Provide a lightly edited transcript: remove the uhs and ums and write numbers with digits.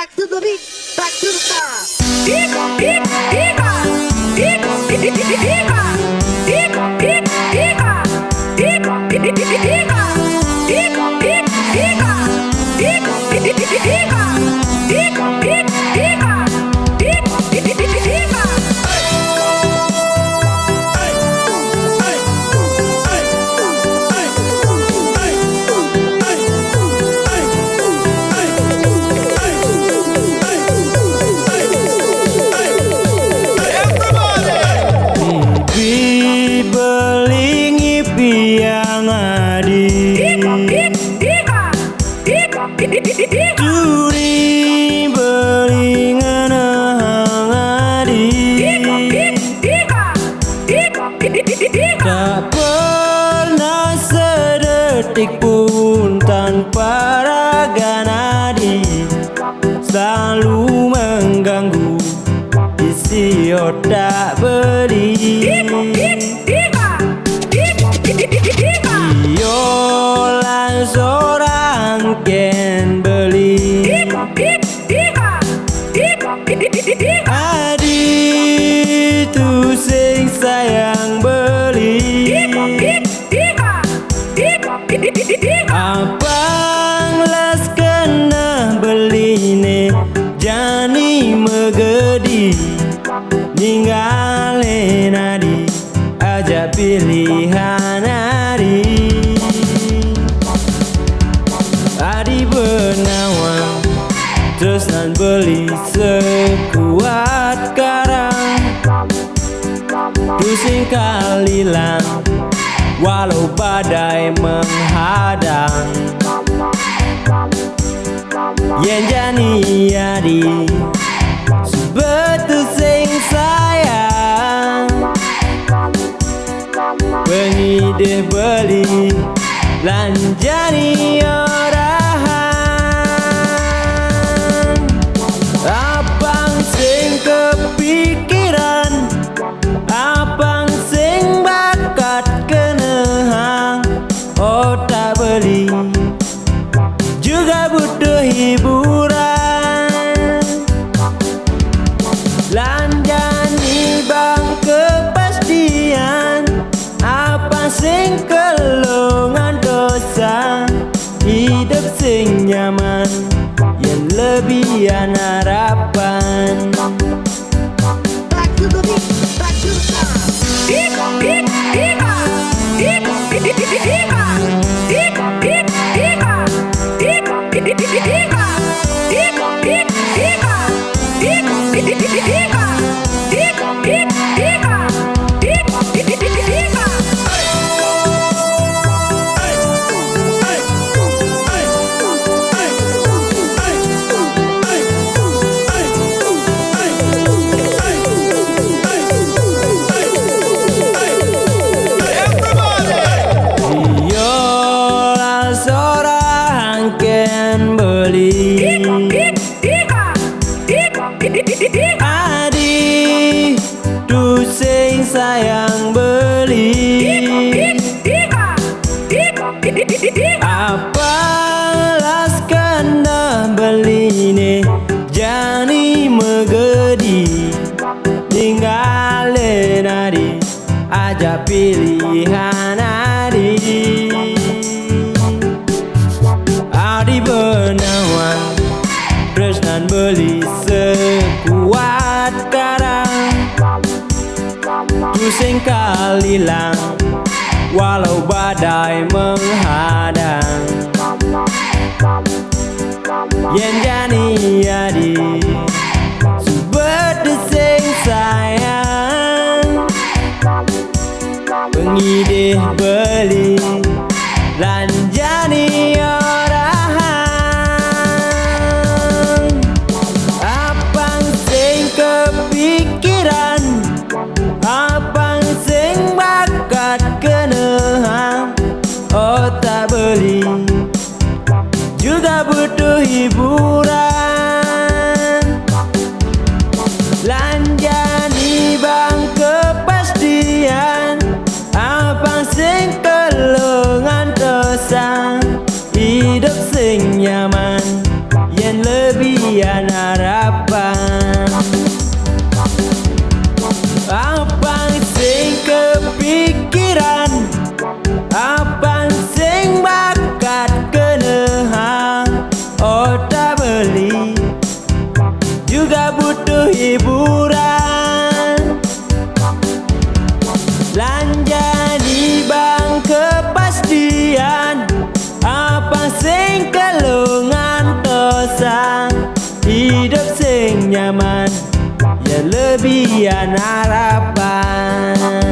Back to the beat, back to the Curi belingan hangadi, tak pernah sedetik pun tanpa raga nadi, selalu mengganggu isi otak beli. Viola seorang ken beli, adi tu sing sayang beli. Abang las kena beli ne jani megedi, ninggalin adi aja pilihan adi. Adi benawang terus nan beli sekuat karang, pusing kalilang walau badai menghadang. Yen jani adi sebetul sing sayang, pengideh beli lanjani orahan. Abang sing kepikiran, abang sing bakat kenehang, otak beli juga butuh hiburan. Lanjani bang kepastian, apa sing kelongan dosa, hidup sing nyaman yang lebihan harapan. back to the beat, back to the Viola seorang ken beli, adi tu sing sayang beli. Apalas kena beli ne jani megedi, ninggalin adi aja pilihan adi. Adi benawang terus nan beli sekuat karang, pusing kalilang walau badai menghadang. Yen jani adi sebetul sing sayang, pengideh beli lanjani orahan. Abang sing kepikiran, abang sing bakat kenehang, otak beli juga butuh hiburan. Lanjani bang kepastian, abang sing kelebihan harapan. Apa sing kepikiran, apa sing bakat kenehang. Otak beli juga butuh hiburan. Belanja di bank kepastian, apa sing kelungan tosang. Hidup sing nyaman, ya lebihan harapan.